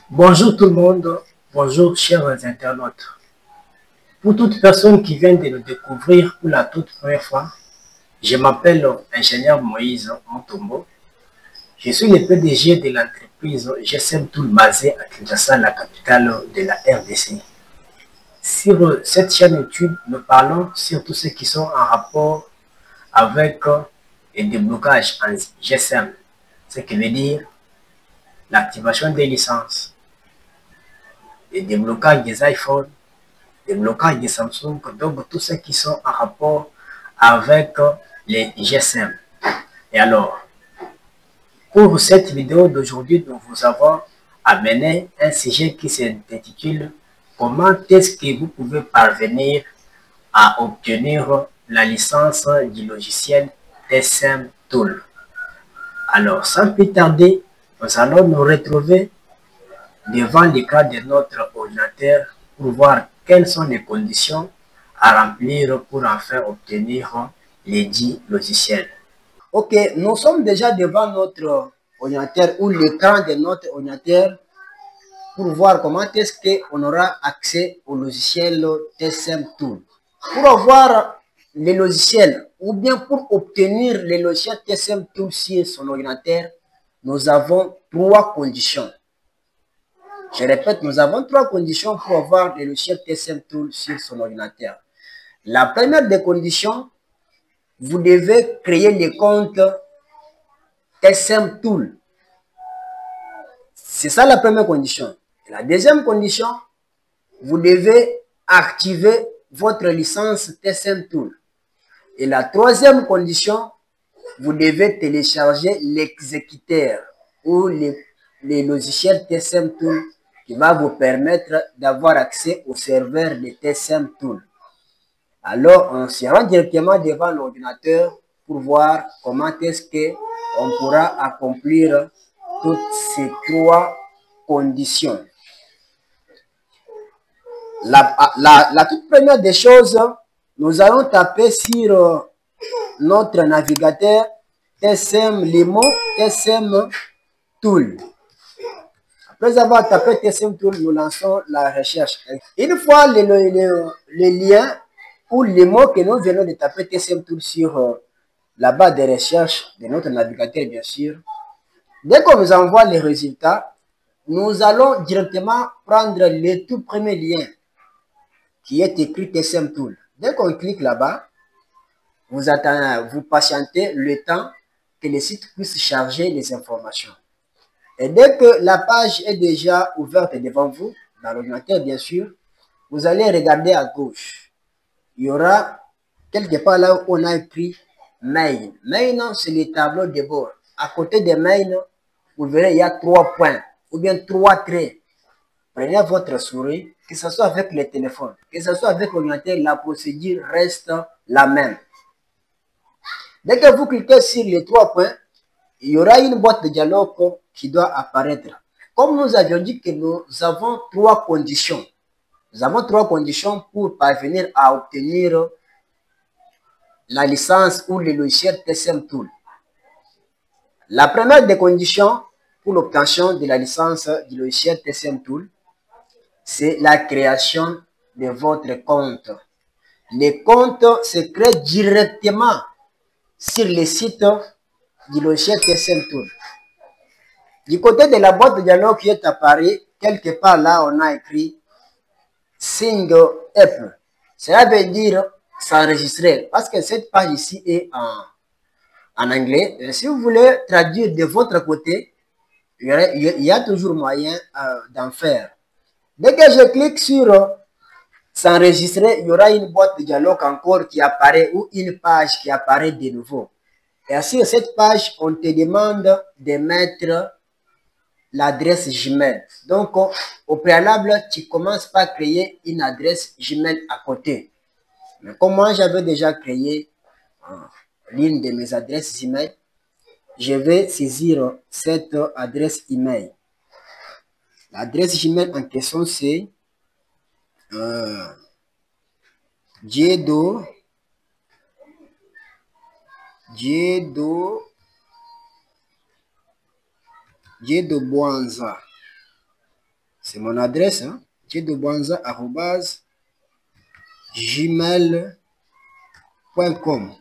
Bonjour tout le monde, bonjour chers internautes. Pour toute personne qui vient de nous découvrir pour la toute première fois, je m'appelle ingénieur Moïse Mutombo. Je suis le PDG de l'entreprise GSM Tool basée à Kinshasa, la capitale de la RDC. Sur cette chaîne YouTube, nous parlons sur tous ceux qui sont en rapport avec le déblocage en GSM, ce qui veut dire l'activation des licences, le déblocage des iPhones, des blocages de Samsung, donc tous ceux qui sont en rapport avec les GSM. Et alors, pour cette vidéo d'aujourd'hui, nous vous avons amené un sujet qui s'intitule comment est-ce que vous pouvez parvenir à obtenir la licence du logiciel TSM Tool. Alors, sans plus tarder, nous allons nous retrouver devant l'écran de notre ordinateur pour voir quelles sont les conditions à remplir pour enfin obtenir les 10 logiciels. Ok, nous sommes déjà devant notre ordinateur ou l'écran de notre ordinateur pour voir comment est-ce qu'on aura accès au logiciel TSM Tool. Pour avoir les logiciels ou bien pour obtenir les logiciels TSM Tool sur son ordinateur, nous avons trois conditions. Je répète, nous avons trois conditions pour avoir le logiciel TSM Tool sur son ordinateur. La première des conditions, vous devez créer le compte TSM Tool. C'est ça la première condition. Et la deuxième condition, vous devez activer votre licence TSM Tool. Et la troisième condition, vous devez télécharger l'exécuteur ou les logiciels TSM Tool qui va vous permettre d'avoir accès au serveur de TSM Tool. Alors, on se rend directement devant l'ordinateur pour voir comment est-ce qu'on pourra accomplir toutes ces trois conditions. La toute première des choses, nous allons taper sur notre navigateur TSM Limo, TSM Tool. Après avoir tapé TSM Tool, nous lançons la recherche. Une fois les liens ou les mots que nous venons de taper TSM Tool sur la barre de recherche de notre navigateur, bien sûr, dès qu'on nous envoie les résultats, nous allons directement prendre le tout premier lien qui est écrit TSM Tool. Dès qu'on clique là-bas, vous attendez, vous patientez le temps que le site puisse charger les informations. Et dès que la page est déjà ouverte devant vous, dans l'ordinateur bien sûr, vous allez regarder à gauche. Il y aura quelque part là où on a écrit Main. Main, c'est le tableau de bord. À côté de Main, vous verrez, il y a trois points ou bien trois traits. Prenez votre souris, que ce soit avec le téléphone, que ce soit avec l'ordinateur, la procédure reste la même. Dès que vous cliquez sur les trois points, il y aura une boîte de dialogue qui doit apparaître. Comme nous avions dit que nous avons trois conditions. Nous avons trois conditions pour parvenir à obtenir la licence ou le logiciel TSM Tool. La première des conditions pour l'obtention de la licence du logiciel TSM Tool, c'est la création de votre compte. Le compte se crée directement sur le site du logiciel TSM Tool. Du côté de la boîte de dialogue qui est apparue, quelque part là, on a écrit Sign Up. Cela veut dire s'enregistrer parce que cette page ici est en anglais. Et si vous voulez traduire de votre côté, il y a toujours moyen d'en faire. Dès que je clique sur s'enregistrer, il y aura une boîte de dialogue encore qui apparaît ou une page qui apparaît de nouveau. Et sur cette page, on te demande de mettre l'adresse Gmail. Donc, au préalable, tu commences par créer une adresse Gmail à côté. Mais comme moi, j'avais déjà créé l'une de mes adresses email, je vais saisir cette adresse email. L'adresse Gmail en question, c'est Diedo Boanza C'est mon adresse, hein? jedobwanza@gmail.com.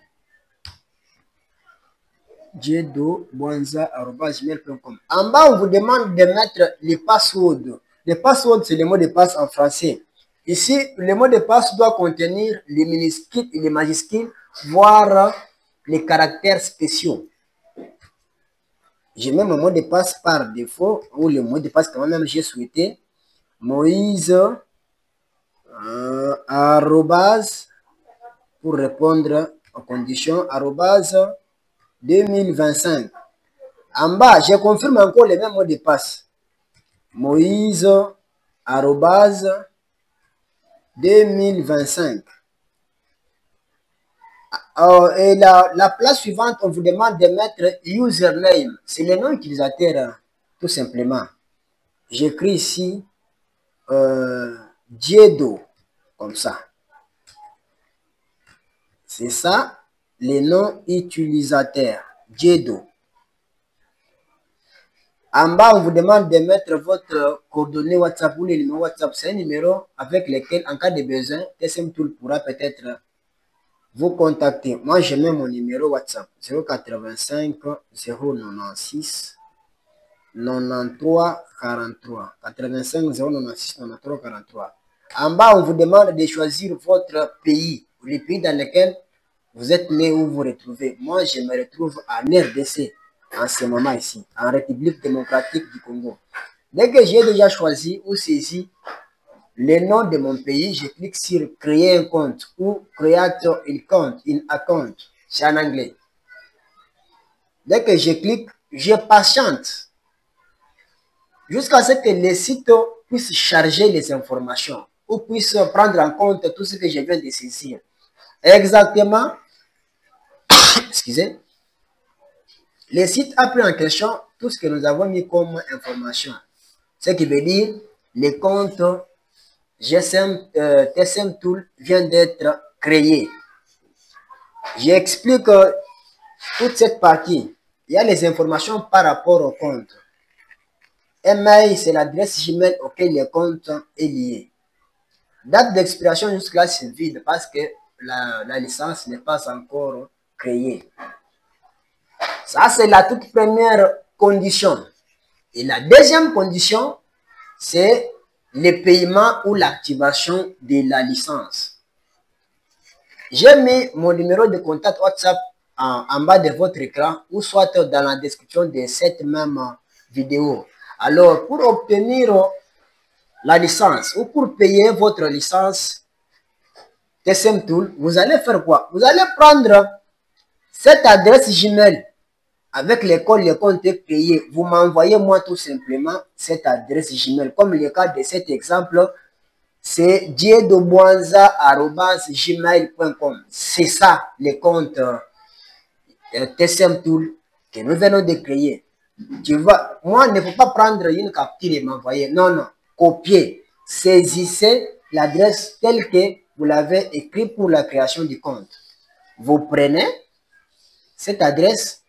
jedobwanza@gmail.com. En bas, on vous demande de mettre les passwords. Les passwords, c'est les mots de passe en français. Ici, le mot de passe doit contenir les minuscules et les majuscules, voire les caractères spéciaux. Je mets mon mot de passe par défaut, ou le mot de passe quand même j'ai souhaité. Moïse, arrobase, pour répondre aux conditions, arrobase 2025. En bas, je confirme encore les mêmes mots de passe. Moïse, arrobase 2025. Et la place suivante, on vous demande de mettre username. C'est le nom utilisateur, tout simplement. J'écris ici Diedo, comme ça. C'est ça, les noms utilisateurs. Diedo. En bas, on vous demande de mettre votre coordonnée WhatsApp ou le numéro WhatsApp. C'est un numéro avec lequel, en cas de besoin, TSM Tool pourra peut-être vous contacter. Moi, je mets mon numéro WhatsApp 085 096 93 43. 85 096 93 43. En bas, on vous demande de choisir votre pays, le pays dans lequel vous êtes né ou vous retrouvez. Moi, je me retrouve en RDC en ce moment ici, en République démocratique du Congo. Dès que j'ai déjà choisi ou saisi le nom de mon pays, je clique sur créer un compte ou create un compte, un account, c'est en anglais. Dès que je clique, je patiente jusqu'à ce que le site puisse charger les informations ou puisse prendre en compte tout ce que je viens de saisir. Exactement, excusez, le site a pris en question tout ce que nous avons mis comme information. Ce qui veut dire le compte TSM Tool vient d'être créé. J'explique toute cette partie. Il y a les informations par rapport au compte. Email, c'est l'adresse Gmail auquel le compte est lié. Date d'expiration jusque-là, c'est vide parce que la licence n'est pas encore créée. Ça, c'est la toute première condition. Et la deuxième condition, c'est le paiement ou l'activation de la licence. J'ai mis mon numéro de contact WhatsApp en bas de votre écran ou soit dans la description de cette même vidéo. Alors, pour obtenir la licence ou pour payer votre licence TSM Tool, vous allez faire quoi? Vous allez prendre cette adresse Gmail avec laquelle le compte est créé. Vous m'envoyez moi tout simplement cette adresse Gmail. Comme le cas de cet exemple, c'est jedobwanza@gmail.com. C'est ça le compte TSM Tool que nous venons de créer. Tu vois, moi, ne faut pas prendre une capture et m'envoyer. Non, non. Copier. Saisissez l'adresse telle que vous l'avez écrite pour la création du compte. Vous prenez cette adresse,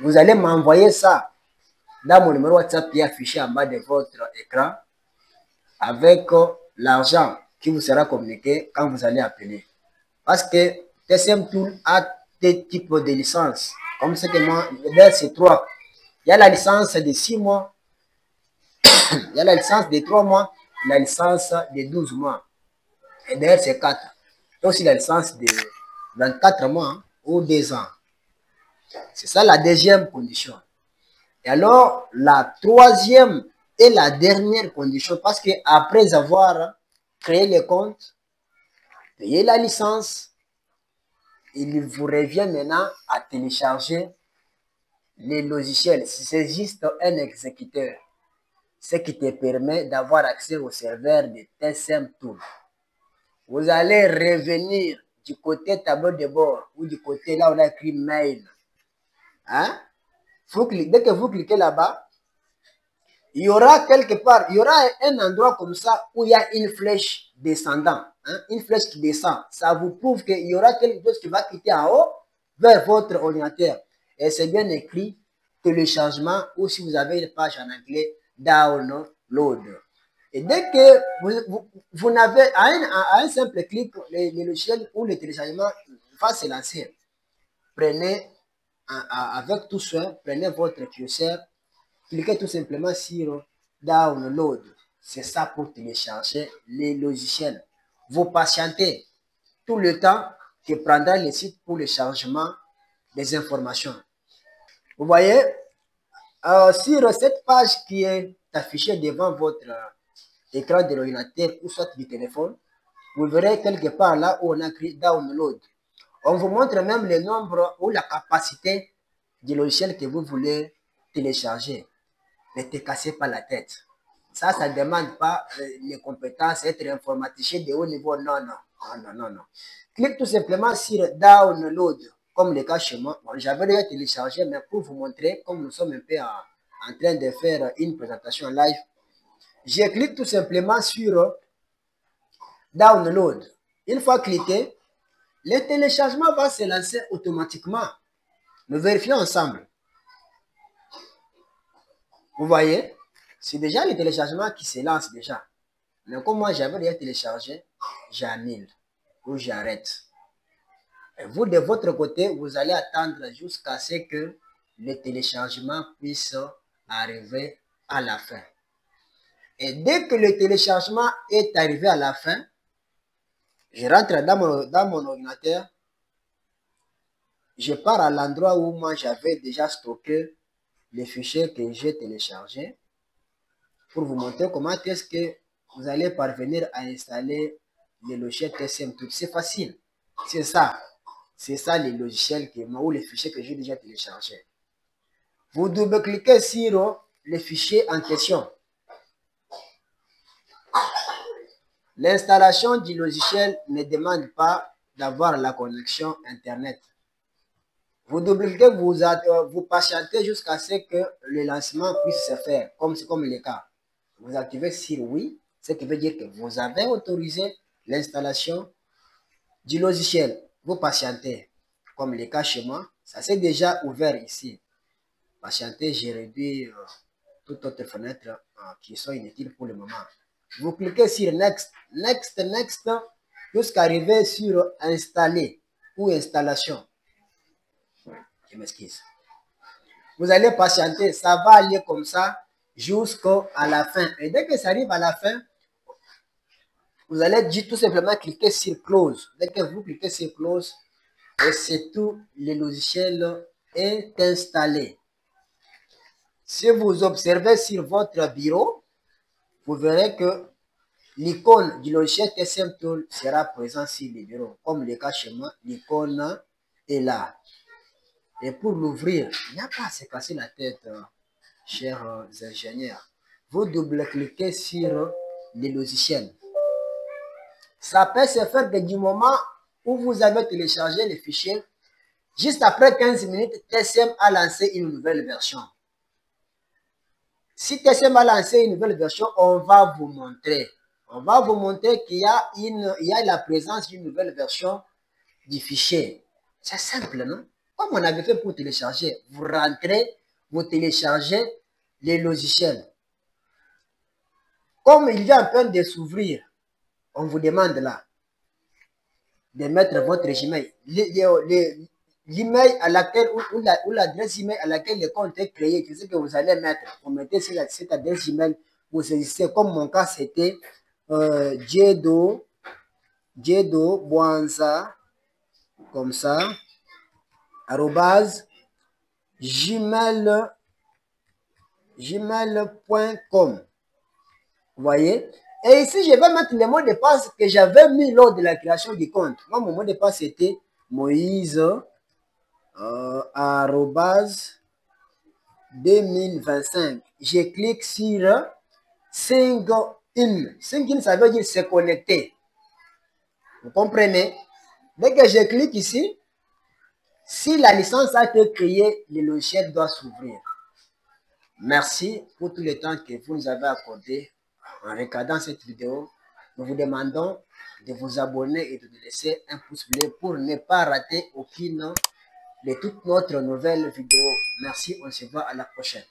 vous allez m'envoyer ça dans mon numéro WhatsApp qui est affiché en bas de votre écran avec l'argent qui vous sera communiqué quand vous allez appeler. Parce que TSM Tool a des types de licences. Comme ce que moi, c'est 3. Il y a la licence de 6 mois, il y a la licence de 3 mois, la licence de 12 mois. Et d'ailleurs, c'est 4. Il y a aussi la licence de 24 mois ou 2 ans. C'est ça la deuxième condition. Et alors, la troisième et la dernière condition, parce que après avoir créé le compte, payé la licence, il vous revient maintenant à télécharger les logiciels. C'est juste un exécuteur, ce qui te permet d'avoir accès au serveur de TSM Tool. Vous allez revenir du côté tableau de bord ou du côté là où on a écrit mail. Hein? Dès que vous cliquez là-bas, il y aura quelque part, il y aura un endroit comme ça où il y a une flèche descendant, hein, une flèche qui descend. Ça vous prouve qu'il y aura quelque chose qui va quitter en haut vers votre ordinateur. Et c'est bien écrit téléchargement ou si vous avez une page en anglais, download. Et dès que vous n'avez, à un simple clic, le logiciel ou le téléchargement va se lancer. Prenez, avec tout soin, prenez votre curseur, cliquez tout simplement sur Download. C'est ça pour télécharger les logiciels. Vous patientez tout le temps que prendra le site pour le chargement des informations. Vous voyez, sur cette page qui est affichée devant votre écran de l'ordinateur ou soit du téléphone, vous verrez quelque part là où on a écrit Download. On vous montre même le nombre ou la capacité du logiciel que vous voulez télécharger. Ne te cassez pas la tête. Ça ne demande pas les compétences, être informaticien de haut niveau. Non, non, non, non, non, non. Clique tout simplement sur Download, comme le cas chez moi. Bon, j'avais déjà téléchargé, mais pour vous montrer, comme nous sommes un peu en train de faire une présentation live, je clique tout simplement sur Download. Une fois cliqué, le téléchargement va se lancer automatiquement. Nous vérifions ensemble. Vous voyez, c'est déjà le téléchargement qui se lance déjà. Mais comme moi, j'avais déjà téléchargé, j'annule ou j'arrête. Et vous, de votre côté, vous allez attendre jusqu'à ce que le téléchargement puisse arriver à la fin. Et dès que le téléchargement est arrivé à la fin, je rentre dans mon ordinateur, je pars à l'endroit où moi j'avais déjà stocké les fichiers que j'ai téléchargés pour vous montrer comment est-ce que vous allez parvenir à installer le logiciel TSM Tool. C'est facile. C'est ça. C'est ça les logiciels ou les fichiers que j'ai déjà téléchargés. Vous double-cliquez sur les fichiers en question. L'installation du logiciel ne demande pas d'avoir la connexion Internet. Vous double-cliquez, vous patientez jusqu'à ce que le lancement puisse se faire, comme c'est comme le cas. Vous activez sur oui, ce qui veut dire que vous avez autorisé l'installation du logiciel. Vous patientez, comme le cas chez moi, ça s'est déjà ouvert ici. Patientez, j'ai réduit toute autre fenêtre qui sont inutiles pour le moment. Vous cliquez sur Next, Next, Next, jusqu'à arriver sur Installer ou Installation. Je m'excuse. Vous allez patienter, ça va aller comme ça jusqu'à la fin. Et dès que ça arrive à la fin, vous allez tout simplement cliquer sur Close. Dès que vous cliquez sur Close, et c'est tout, le logiciel est installé. Si vous observez sur votre bureau, vous verrez que l'icône du logiciel TSM Tool sera présente sur le bureau. Comme le cas chez moi, l'icône est là. Et pour l'ouvrir, il n'y a pas à se casser la tête, chers ingénieurs. Vous double-cliquez sur le logiciel. Ça peut se faire du moment où vous avez téléchargé le fichier. Juste après 15 minutes, TSM a lancé une nouvelle version. Si TSM a lancé une nouvelle version, on va vous montrer. On va vous montrer qu'il y a la présence d'une nouvelle version du fichier. C'est simple, non? Comme on avait fait pour télécharger, vous rentrez, vous téléchargez les logiciels. Comme il vient en train de s'ouvrir, on vous demande là de mettre votre Gmail. L'email à laquelle, ou l'adresse email à laquelle le compte est créé, c'est ce que vous allez mettre. Vous mettez cette adresse email, vous saisissez, comme mon cas c'était Diedo Bwanza, comme ça, arrobase gmail.com. Vous voyez? Et ici, je vais mettre le mot de passe que j'avais mis lors de la création du compte. Moi, mon mot de passe était Moïse arrobase 2025. Je clique sur Sign in. Sign in, ça veut dire se connecter. Vous comprenez? Dès que je clique ici, si la licence a été créée, le logiciel doit s'ouvrir. Merci pour tout le temps que vous nous avez accordé en regardant cette vidéo. Nous vous demandons de vous abonner et de nous laisser un pouce bleu pour ne pas rater aucune de toutes notre nouvelles vidéos. Merci, on se voit à la prochaine.